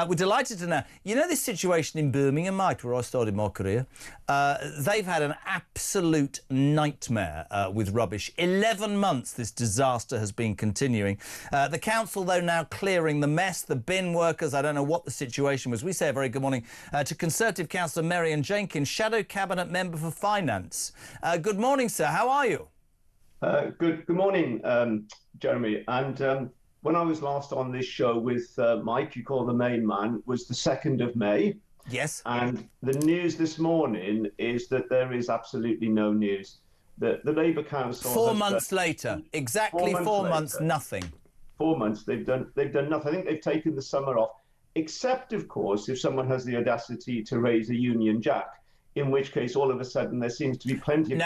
We're delighted to know. You know this situation in Birmingham, Mike, where I started my career? They've had an absolute nightmare with rubbish. 11 months this disaster has been continuing. The council, though, now clearing the mess. The bin workers, I don't know what the situation was. We say a very good morning to Conservative councillor Meirion Jenkins, Shadow Cabinet Member for Finance. Good morning, sir. How are you? Good morning, Jeremy. And when I was last on this show with Mike, you call the main man, was the 2nd of May. Yes. And the news this morning is that there is absolutely no news. The Labour Council... 4 months later. Exactly 4 months, nothing. 4 months, they've done nothing. I think they've taken the summer off, except, of course, if someone has the audacity to raise a Union Jack, in which case, all of a sudden, there seems to be plenty of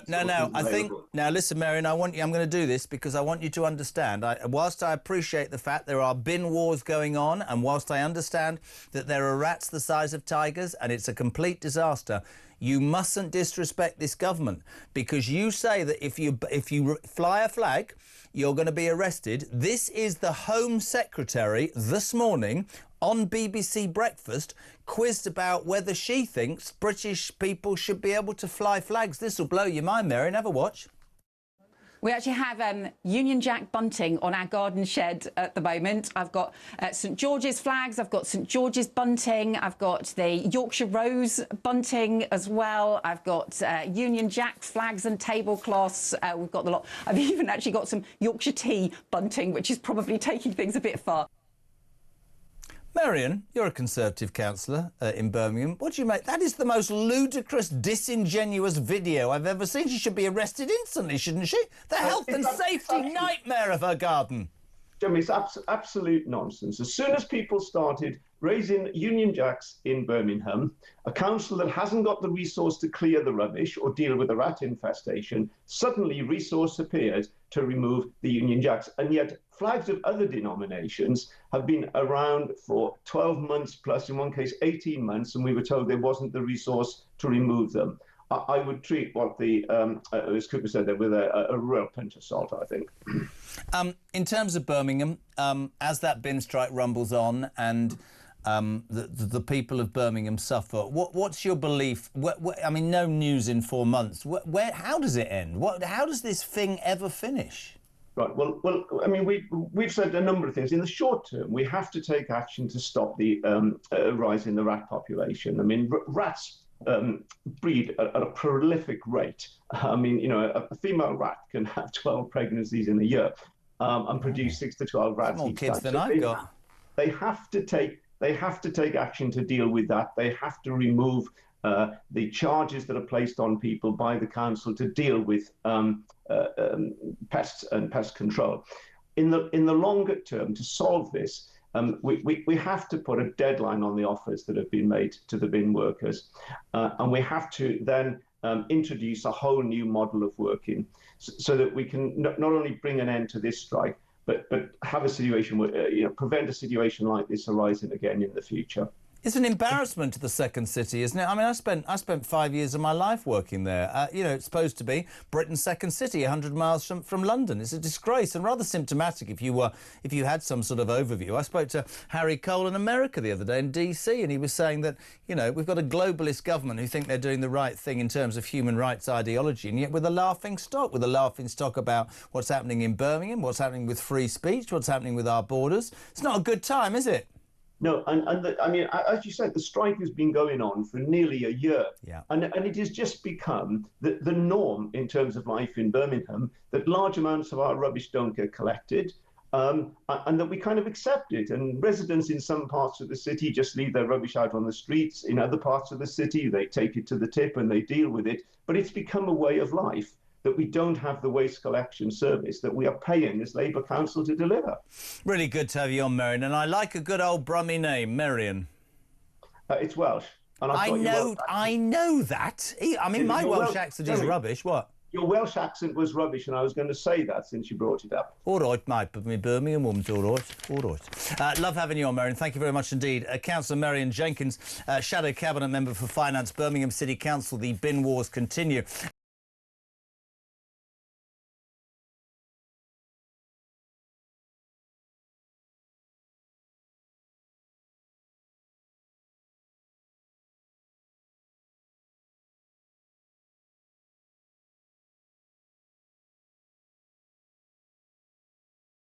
No. I think now, listen, Meirion. I'm going to do this because I want you to understand. Whilst I appreciate the fact there are bin wars going on, and whilst I understand that there are rats the size of tigers, and it's a complete disaster, you mustn't disrespect this government, because you say that if you fly a flag, you're going to be arrested. This is the Home Secretary this morning on BBC Breakfast, quizzed about whether she thinks British people should be able to fly flags. This will blow your mind, Meirion. Have a watch. We actually have Union Jack bunting on our garden shed at the moment. I've got St George's flags, I've got St George's bunting, I've got the Yorkshire Rose bunting as well. I've got Union Jack flags and tablecloths. We've got the lot. I've even actually got some Yorkshire tea bunting, which is probably taking things a bit far. Meirion, you're a Conservative councillor in Birmingham. What do you make? That is the most ludicrous, disingenuous video I've ever seen. She should be arrested instantly, shouldn't she? The health and safety nightmare of her garden. Jeremy, it's absolute nonsense. As soon as people started raising Union Jacks in Birmingham, a council that hasn't got the resource to clear the rubbish or deal with the rat infestation, suddenly resource appeared to remove the Union Jacks. And yet flags of other denominations have been around for 12 months plus, in one case 18 months, and we were told there wasn't the resource to remove them. I would treat what the, as Cooper said there, with a real pinch of salt, I think. In terms of Birmingham, as that bin strike rumbles on and the people of Birmingham suffer, what's your belief? I mean, no news in 4 months. How does it end? How does this thing ever finish? Right. Well. I mean, we've said a number of things. In the short term, we have to take action to stop the rise in the rat population. I mean, rats breed at a prolific rate. I mean, you know, a female rat can have 12 pregnancies in a year and produce 6 to 12 rats. More kids than I've got. They have to take action to deal with that. They have to remove the charges that are placed on people by the council to deal with pests and pest control. In the longer term, to solve this, we have to put a deadline on the offers that have been made to the bin workers, and we have to then introduce a whole new model of working so that we can not only bring an end to this strike, but have a situation where, prevent a situation like this arising again in the future. It's an embarrassment to the second city, isn't it? I mean, I spent 5 years of my life working there. It's supposed to be Britain's second city, 100 miles from London. It's a disgrace and rather symptomatic if you had some sort of overview. I spoke to Harry Cole in America the other day in DC, and he was saying that, we've got a globalist government who think they're doing the right thing in terms of human rights ideology, and yet with a laughing stock about what's happening in Birmingham, what's happening with free speech, what's happening with our borders. It's not a good time, is it? No, I mean, as you said, the strike has been going on for nearly a year. Yeah. And it has just become the norm in terms of life in Birmingham that large amounts of our rubbish don't get collected, and that we kind of accept it. And residents in some parts of the city just leave their rubbish out on the streets. In other parts of the city, they take it to the tip and they deal with it. But it's become a way of life that we don't have the waste collection service that we are paying this Labour Council to deliver. Really good to have you on, Meirion, and I like a good old Brummie name, Meirion. It's Welsh. And I know that. I mean, my Welsh accent is rubbish. What? Your Welsh accent was rubbish, and I was going to say that since you brought it up. All right, mate, but my Birmingham woman's all right. All right. Love having you on, Meirion. Thank you very much indeed. Councillor Meirion Jenkins, Shadow Cabinet Member for Finance, Birmingham City Council. The bin wars continue.